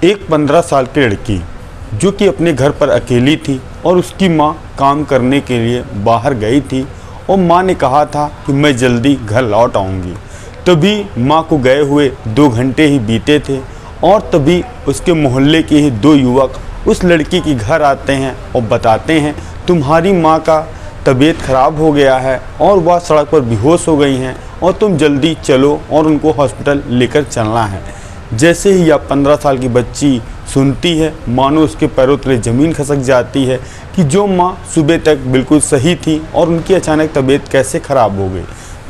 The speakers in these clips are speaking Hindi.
एक 15 साल की लड़की जो कि अपने घर पर अकेली थी और उसकी माँ काम करने के लिए बाहर गई थी और माँ ने कहा था कि मैं जल्दी घर लौट आऊँगी। तभी माँ को गए हुए 2 घंटे ही बीते थे और तभी उसके मोहल्ले के ही 2 युवक उस लड़की के घर आते हैं और बताते हैं तुम्हारी माँ का तबीयत ख़राब हो गया है और वह सड़क पर बेहोश हो गई हैं और तुम जल्दी चलो और उनको हॉस्पिटल लेकर चलना है। जैसे ही यह 15 साल की बच्ची सुनती है मानो उसके पैरों तले ज़मीन खिसक जाती है कि जो माँ सुबह तक बिल्कुल सही थी और उनकी अचानक तबीयत कैसे ख़राब हो गई।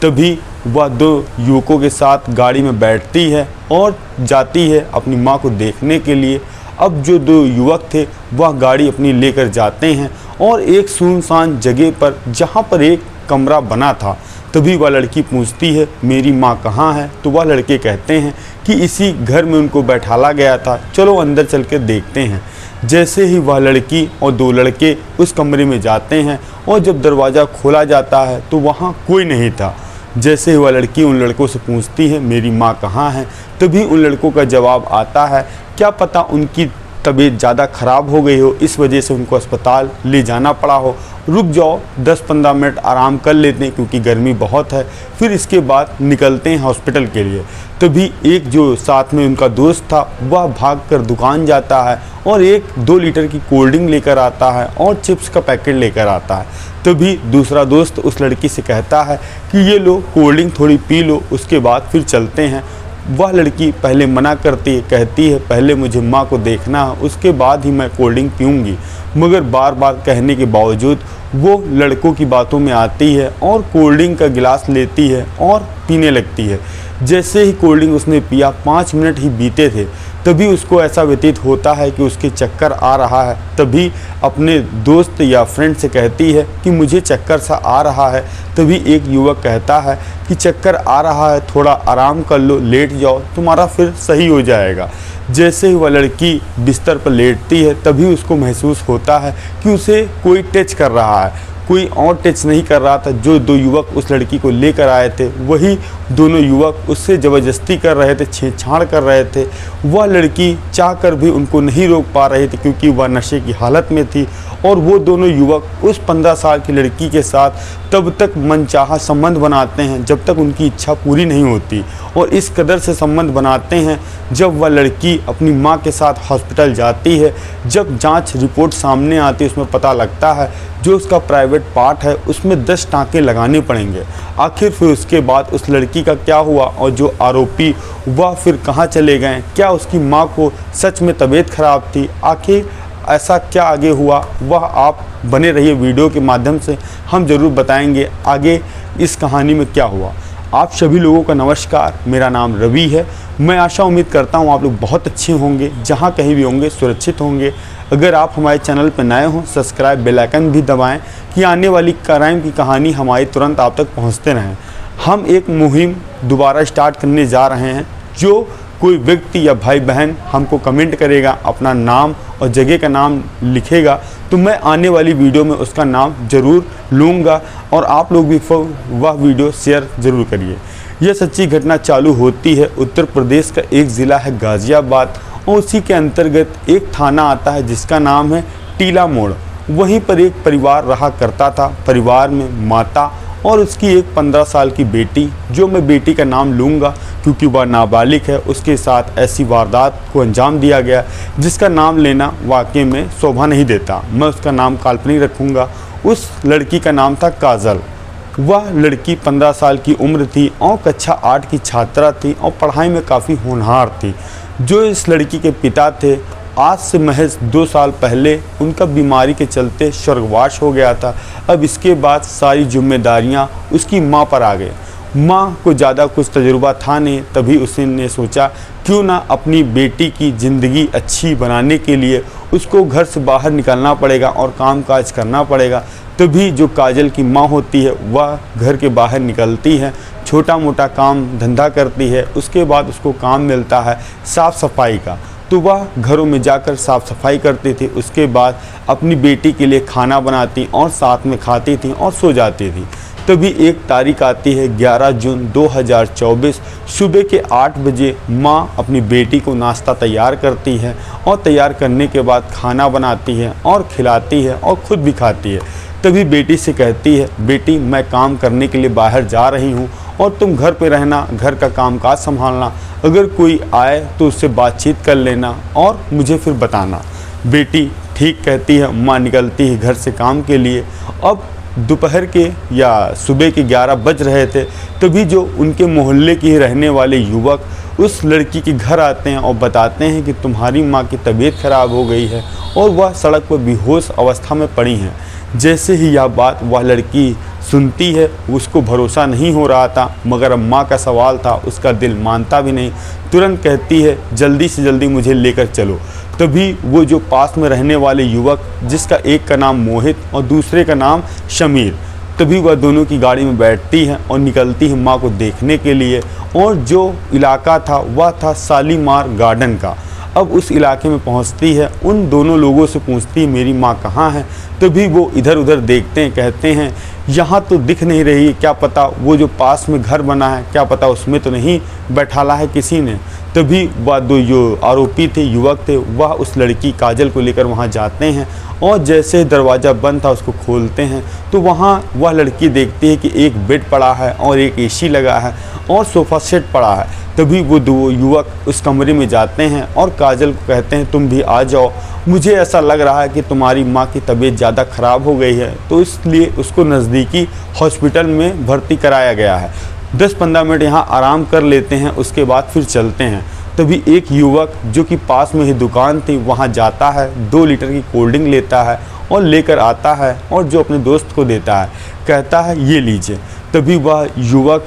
तभी वह 2 युवकों के साथ गाड़ी में बैठती है और जाती है अपनी माँ को देखने के लिए। अब जो 2 युवक थे वह गाड़ी अपनी लेकर जाते हैं और एक सुनसान जगह पर जहाँ पर एक कमरा बना था, तभी वह लड़की पूछती है मेरी माँ कहाँ है। तो वह लड़के कहते हैं कि इसी घर में उनको बैठाला गया था, चलो अंदर चल कर देखते हैं। जैसे ही वह लड़की और 2 लड़के उस कमरे में जाते हैं और जब दरवाज़ा खोला जाता है तो वहाँ कोई नहीं था। जैसे ही वह लड़की उन लड़कों से पूछती है मेरी माँ कहाँ है, तभी उन लड़कों का जवाब आता है क्या पता उनकी तबीयत ज़्यादा ख़राब हो गई हो, इस वजह से उनको अस्पताल ले जाना पड़ा हो, रुक जाओ 10-15 मिनट आराम कर लेते हैं क्योंकि गर्मी बहुत है, फिर इसके बाद निकलते हैं हॉस्पिटल के लिए। तभी एक जो साथ में उनका दोस्त था वह भागकर दुकान जाता है और एक 2 लीटर की कोल्ड ड्रिंक लेकर आता है और चिप्स का पैकेट लेकर आता है। तभी दूसरा दोस्त उस लड़की से कहता है कि ये लो कोल्ड ड्रिंक थोड़ी पी लो, उसके बाद फिर चलते हैं। वह लड़की पहले मना करती है, कहती है पहले मुझे माँ को देखना है, उसके बाद ही मैं कोल्ड ड्रिंक पीऊँगी। मगर बार बार कहने के बावजूद वो लड़कों की बातों में आती है और कोल्ड ड्रिंक का गिलास लेती है और पीने लगती है। जैसे ही कोल्ड ड्रिंक उसने पिया 5 मिनट ही बीते थे, तभी उसको ऐसा व्यतीत होता है कि उसके चक्कर आ रहा है। तभी अपने दोस्त या फ्रेंड से कहती है कि मुझे चक्कर सा आ रहा है। तभी एक युवक कहता है कि चक्कर आ रहा है, थोड़ा आराम कर लो, लेट जाओ, तुम्हारा फिर सही हो जाएगा। जैसे ही वह लड़की बिस्तर पर लेटती है तभी उसको महसूस होता है कि उसे कोई टच कर रहा है, कोई और टच नहीं कर रहा था। जो 2 युवक उस लड़की को लेकर आए थे वही दोनों युवक उससे ज़बरदस्ती कर रहे थे, छेड़छाड़ कर रहे थे। वह लड़की चाहकर भी उनको नहीं रोक पा रही थी क्योंकि वह नशे की हालत में थी और वो दोनों युवक उस 15 साल की लड़की के साथ तब तक मनचाहा संबंध बनाते हैं जब तक उनकी इच्छा पूरी नहीं होती, और इस कदर से संबंध बनाते हैं जब वह लड़की अपनी माँ के साथ हॉस्पिटल जाती है। जब जांच रिपोर्ट सामने आती है उसमें पता लगता है जो उसका प्राइवेट पार्ट है उसमें 10 टाँके लगाने पड़ेंगे। आखिर फिर उसके बाद उस लड़की का क्या हुआ और जो आरोपी वह फिर कहाँ चले गए, क्या उसकी माँ को सच में तबीयत ख़राब थी, आखिर ऐसा क्या आगे हुआ, वह आप बने रहिए वीडियो के माध्यम से, हम ज़रूर बताएंगे आगे इस कहानी में क्या हुआ। आप सभी लोगों का नमस्कार, मेरा नाम रवि है। मैं आशा उम्मीद करता हूँ आप लोग बहुत अच्छे होंगे, जहाँ कहीं भी होंगे सुरक्षित होंगे। अगर आप हमारे चैनल पर नए हों सब्सक्राइब बेल आइकन भी दबाएं कि आने वाली क्राइम की कहानी हमारी तुरंत आप तक पहुँचते रहें। हम एक मुहिम दोबारा स्टार्ट करने जा रहे हैं। जो कोई व्यक्ति या भाई बहन हमको कमेंट करेगा, अपना नाम और जगह का नाम लिखेगा, तो मैं आने वाली वीडियो में उसका नाम ज़रूर लूँगा और आप लोग भी वह वीडियो शेयर ज़रूर करिए। यह सच्ची घटना चालू होती है उत्तर प्रदेश का एक ज़िला है गाज़ियाबाद और उसी के अंतर्गत एक थाना आता है जिसका नाम है टीला मोड़। वहीं पर एक परिवार रहा करता था। परिवार में माता और उसकी एक 15 साल की बेटी, जो मैं बेटी का नाम लूँगा क्योंकि वह नाबालिग है, उसके साथ ऐसी वारदात को अंजाम दिया गया जिसका नाम लेना वाकई में शोभा नहीं देता। मैं उसका नाम काल्पनिक रखूँगा। उस लड़की का नाम था काजल। वह लड़की 15 साल की उम्र थी और कक्षा 8 की छात्रा थी और पढ़ाई में काफ़ी होनहार थी। जो इस लड़की के पिता थे, आज से महज 2 साल पहले उनका बीमारी के चलते स्वर्गवास हो गया था। अब इसके बाद सारी जिम्मेदारियां उसकी माँ पर आ गई। माँ को ज़्यादा कुछ तजुर्बा था नहीं, तभी उसने सोचा क्यों ना अपनी बेटी की ज़िंदगी अच्छी बनाने के लिए उसको घर से बाहर निकलना पड़ेगा और कामकाज करना पड़ेगा। तभी जो काजल की माँ होती है वह घर के बाहर निकलती है, छोटा मोटा काम धंधा करती है। उसके बाद उसको काम मिलता है साफ़ सफाई का, तो वह घरों में जाकर साफ़ सफाई करती थी। उसके बाद अपनी बेटी के लिए खाना बनाती और साथ में खाती थी और सो जाती थी। तभी एक तारीख आती है 11 जून 2024। सुबह के 8 बजे माँ अपनी बेटी को नाश्ता तैयार करती है और तैयार करने के बाद खाना बनाती है और खिलाती है और ख़ुद भी खाती है। तभी बेटी से कहती है, बेटी मैं काम करने के लिए बाहर जा रही हूँ और तुम घर पे रहना, घर का कामकाज संभालना, अगर कोई आए तो उससे बातचीत कर लेना और मुझे फिर बताना। बेटी ठीक कहती है। माँ निकलती है घर से काम के लिए। अब दोपहर के या सुबह के 11 बज रहे थे, तभी जो उनके मोहल्ले के रहने वाले युवक उस लड़की के घर आते हैं और बताते हैं कि तुम्हारी माँ की तबीयत खराब हो गई है और वह सड़क पर बेहोश अवस्था में पड़ी हैं। जैसे ही यह बात वह लड़की सुनती है, उसको भरोसा नहीं हो रहा था, मगर अब माँ का सवाल था, उसका दिल मानता भी नहीं। तुरंत कहती है, जल्दी से जल्दी मुझे लेकर चलो। तभी वो जो पास में रहने वाले युवक, जिसका एक का नाम मोहित और दूसरे का नाम शमीर, तभी वह दोनों की गाड़ी में बैठती है और निकलती है माँ को देखने के लिए। और जो इलाका था वह था शालीमार गार्डन का। अब उस इलाके में पहुंचती है, उन दोनों लोगों से पूछती है मेरी माँ कहाँ है। तभी वो इधर उधर देखते हैं, कहते हैं यहाँ तो दिख नहीं रही, क्या पता वो जो पास में घर बना है, क्या पता उसमें तो नहीं बैठाला है किसी ने। तभी वह दो जो आरोपी थे, युवक थे, वह उस लड़की काजल को लेकर वहाँ जाते हैं और जैसे दरवाज़ा बंद था उसको खोलते हैं तो वहाँ वह लड़की देखती है कि एक बेड पड़ा है और एक एसी लगा है और सोफ़ा सेट पड़ा है। तभी वो दो युवक उस कमरे में जाते हैं और काजल को कहते हैं तुम भी आ जाओ, मुझे ऐसा लग रहा है कि तुम्हारी माँ की तबीयत ज़्यादा ख़राब हो गई है, तो इसलिए उसको नज़दीकी हॉस्पिटल में भर्ती कराया गया है। 10-15 मिनट यहाँ आराम कर लेते हैं, उसके बाद फिर चलते हैं। तभी एक युवक जो कि पास में ही दुकान थी वहाँ जाता है, 2 लीटर की कोल्ड ड्रिंक लेता है और लेकर आता है और जो अपने दोस्त को देता है, कहता है ये लीजिए। तभी वह युवक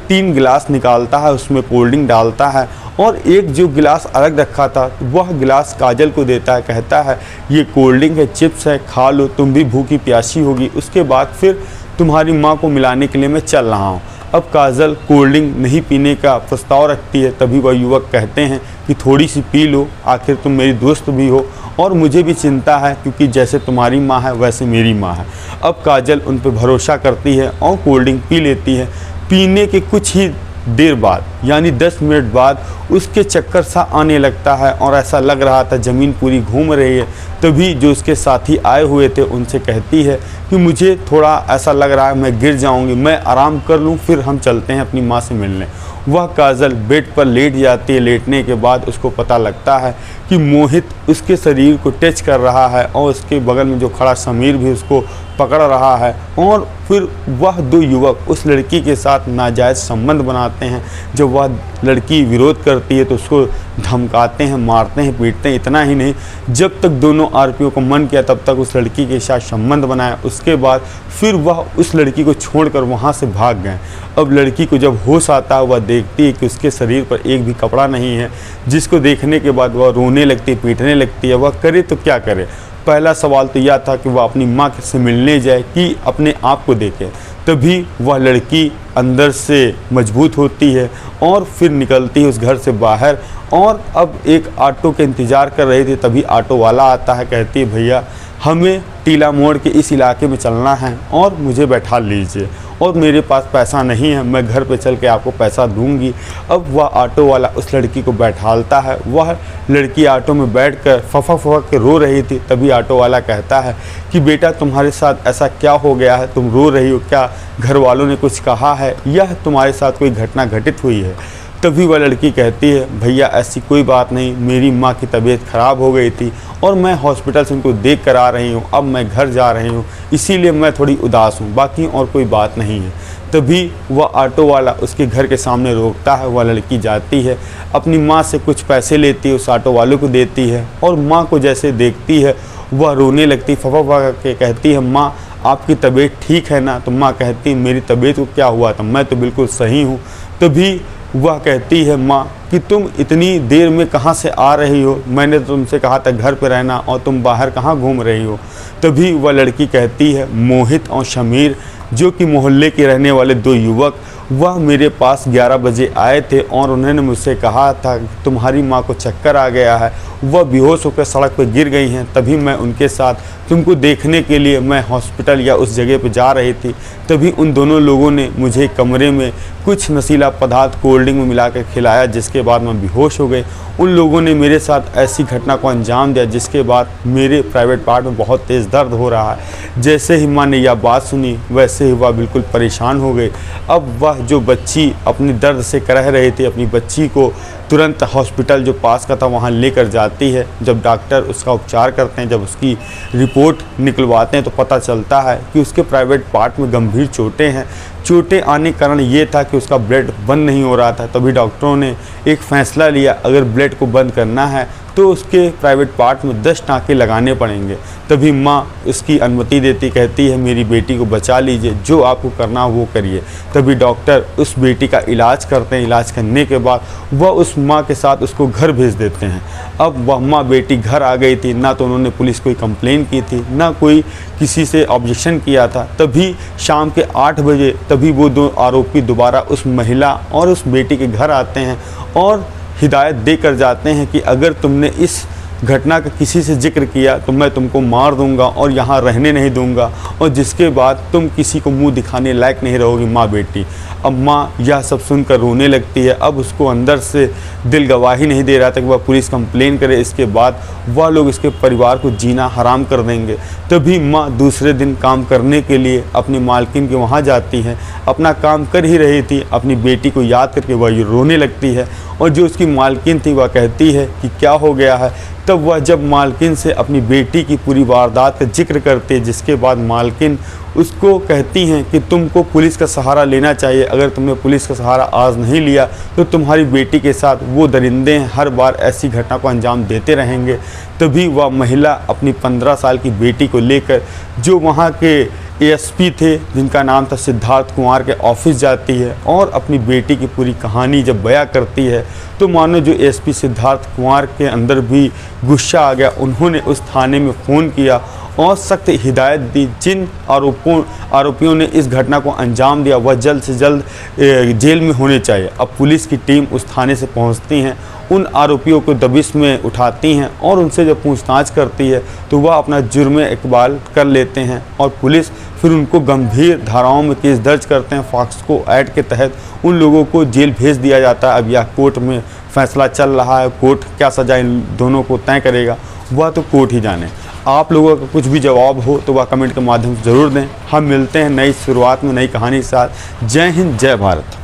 3 गिलास निकालता है, उसमें कोल्ड ड्रिंक डालता है और एक जो गिलास अलग रखा था वह गिलास काजल को देता है, कहता है ये कोल्ड ड्रिंक है, चिप्स है, खा लो, तुम भी भूखी प्यासी होगी, उसके बाद फिर तुम्हारी माँ को मिलाने के लिए मैं चल रहा हूँ। अब काजल कोल्ड ड्रिंक नहीं पीने का प्रस्ताव रखती है। तभी वह युवक कहते हैं कि थोड़ी सी पी लो, आखिर तुम मेरी दोस्त भी हो और मुझे भी चिंता है, क्योंकि जैसे तुम्हारी माँ है वैसे मेरी माँ है। अब काजल उन पर भरोसा करती है और कोल्ड ड्रिंक पी लेती है। पीने के कुछ ही देर बाद यानी 10 मिनट बाद उसके चक्कर सा आने लगता है और ऐसा लग रहा था ज़मीन पूरी घूम रही है। तभी जो उसके साथी आए हुए थे उनसे कहती है कि मुझे थोड़ा ऐसा लग रहा है मैं गिर जाऊंगी, मैं आराम कर लूं, फिर हम चलते हैं अपनी माँ से मिलने। वह काजल बेड पर लेट जाती है। लेटने के बाद उसको पता लगता है कि मोहित उसके शरीर को टच कर रहा है और उसके बगल में जो खड़ा समीर भी उसको पकड़ रहा है। और फिर वह 2 युवक उस लड़की के साथ नाजायज़ संबंध बनाते हैं। जब वह लड़की विरोध करती है तो उसको धमकाते हैं, मारते हैं, पीटते हैं। इतना ही नहीं, जब तक दोनों आरोपियों को मन किया तब तक उस लड़की के साथ संबंध बनाया। उसके बाद फिर वह उस लड़की को छोड़कर वहाँ से भाग गए। अब लड़की को जब होश आता है वह देखती है कि उसके शरीर पर एक भी कपड़ा नहीं है, जिसको देखने के बाद वह रोने लगती है, पीटने लगती है। वह करे तो क्या करे। पहला सवाल तो यह था कि वह अपनी माँ से मिलने जाए कि अपने आप को देखे। तभी वह लड़की अंदर से मजबूत होती है और फिर निकलती है उस घर से बाहर और अब एक ऑटो के इंतज़ार कर रही थी। तभी ऑटो वाला आता है, कहती है भैया हमें टीला मोड़ के इस इलाके में चलना है और मुझे बैठा लीजिए, और मेरे पास पैसा नहीं है, मैं घर पे चल के आपको पैसा दूंगी। अब वह ऑटो वाला उस लड़की को बैठालता है। वह लड़की ऑटो में बैठकर फफक फफक के रो रही थी। तभी ऑटो वाला कहता है कि बेटा तुम्हारे साथ ऐसा क्या हो गया है, तुम रो रही हो, क्या घर वालों ने कुछ कहा है, यह तुम्हारे साथ कोई घटना घटित हुई है। तभी वह लड़की कहती है भैया ऐसी कोई बात नहीं, मेरी माँ की तबीयत ख़राब हो गई थी और मैं हॉस्पिटल से उनको देख कर आ रही हूँ, अब मैं घर जा रही हूँ, इसीलिए मैं थोड़ी उदास हूँ, बाकी और कोई बात नहीं है। तभी वह ऑटो वाला उसके घर के सामने रोकता है। वह लड़की जाती है, अपनी माँ से कुछ पैसे लेती है, उस ऑटो वाले को देती है और माँ को जैसे देखती है वह रोने लगती, फफा के कहती है माँ आपकी तबीयत ठीक है ना। तो माँ कहती है मेरी तबीयत को क्या हुआ था, मैं तो बिल्कुल सही हूँ। तभी वह कहती है माँ कि तुम इतनी देर में कहाँ से आ रही हो, मैंने तुमसे कहा था घर पे रहना और तुम बाहर कहाँ घूम रही हो। तभी वह लड़की कहती है मोहित और शमीर जो कि मोहल्ले के रहने वाले 2 युवक वह मेरे पास 11 बजे आए थे और उन्होंने मुझसे कहा था कि तुम्हारी माँ को चक्कर आ गया है, वह बेहोश होकर सड़क पर गिर गई हैं। तभी मैं उनके साथ तुमको देखने के लिए मैं हॉस्पिटल या उस जगह पर जा रही थी। तभी उन दोनों लोगों ने मुझे कमरे में कुछ नशीला पदार्थ कोल्ड ड्रिंक में मिलाकर खिलाया, जिसके बाद मैं बेहोश हो गई। उन लोगों ने मेरे साथ ऐसी घटना को अंजाम दिया, जिसके बाद मेरे प्राइवेट पार्ट में बहुत तेज़ दर्द हो रहा है। जैसे ही माँ ने यह बात सुनी वैसे ही वह बिल्कुल परेशान हो गई। अब वह जो बच्ची अपनी दर्द से करह रही थी, अपनी बच्ची को तुरंत हॉस्पिटल जो पास का था वहाँ लेकर जाती है। जब डॉक्टर उसका उपचार करते हैं, जब उसकी रिपोर्ट निकलवाते हैं तो पता चलता है कि उसके प्राइवेट पार्ट में गंभीर चोटें हैं। चोटें आने के कारण ये था कि उसका ब्लड बंद नहीं हो रहा था। तभी डॉक्टरों ने एक फ़ैसला लिया, अगर ब्लड को बंद करना है तो उसके प्राइवेट पार्ट में 10 टाँके लगाने पड़ेंगे। तभी माँ उसकी अनुमति देती, कहती है मेरी बेटी को बचा लीजिए, जो आपको करना हो वो करिए। तभी डॉक्टर उस बेटी का इलाज करते हैं। इलाज करने के बाद वह उस माँ के साथ उसको घर भेज देते हैं। अब वह माँ बेटी घर आ गई थी, ना तो उन्होंने पुलिस को कंप्लेन की थी, ना कोई किसी से ऑब्जेक्शन किया था। तभी शाम के 8 बजे तभी वो 2 आरोपी दोबारा उस महिला और उस बेटी के घर आते हैं और हिदायत देकर जाते हैं कि अगर तुमने इस घटना का किसी से जिक्र किया तो मैं तुमको मार दूंगा और यहाँ रहने नहीं दूंगा, और जिसके बाद तुम किसी को मुंह दिखाने लायक नहीं रहोगी माँ बेटी। अब माँ यह सब सुनकर रोने लगती है। अब उसको अंदर से दिल गवाही नहीं दे रहा था कि वह पुलिस कंप्लेन करे, इसके बाद वह लोग इसके परिवार को जीना हराम कर देंगे। तभी माँ दूसरे दिन काम करने के लिए अपनी मालकिन के वहाँ जाती है। अपना काम कर ही रही थी, अपनी बेटी को याद करके वह रोने लगती है। और जो उसकी मालकिन थी वह कहती है कि क्या हो गया है। तब वह जब मालकिन से अपनी बेटी की पूरी वारदात का जिक्र करती है, जिसके बाद मालकिन उसको कहती हैं कि तुमको पुलिस का सहारा लेना चाहिए, अगर तुमने पुलिस का सहारा आज नहीं लिया तो तुम्हारी बेटी के साथ वो दरिंदे हर बार ऐसी घटना को अंजाम देते रहेंगे। तभी वह महिला अपनी 15 साल की बेटी को लेकर जो वहाँ के एएसपी थे, जिनका नाम था सिद्धार्थ कुमार, के ऑफिस जाती है और अपनी बेटी की पूरी कहानी जब बयां करती है तो मानो जो एएसपी सिद्धार्थ कुमार के अंदर भी गुस्सा आ गया। उन्होंने उस थाने में फ़ोन किया और सख्त हिदायत दी, जिन आरोपियों ने इस घटना को अंजाम दिया वह जल्द से जल्द जेल में होने चाहिए। अब पुलिस की टीम उस थाने से पहुंचती हैं, उन आरोपियों को दबिश में उठाती हैं और उनसे जब पूछताछ करती है तो वह अपना जुर्म इकबाल कर लेते हैं और पुलिस फिर उनको गंभीर धाराओं में केस दर्ज करते हैं। फॉक्सको एक्ट के तहत उन लोगों को जेल भेज दिया जाता है। अब यह कोर्ट में फैसला चल रहा है, कोर्ट क्या सज़ा इन दोनों को तय करेगा वह तो कोर्ट ही जाने। आप लोगों का कुछ भी जवाब हो तो वह कमेंट के माध्यम से ज़रूर दें। हम मिलते हैं नई शुरुआत में नई कहानी के साथ। जय हिंद, जय भारत।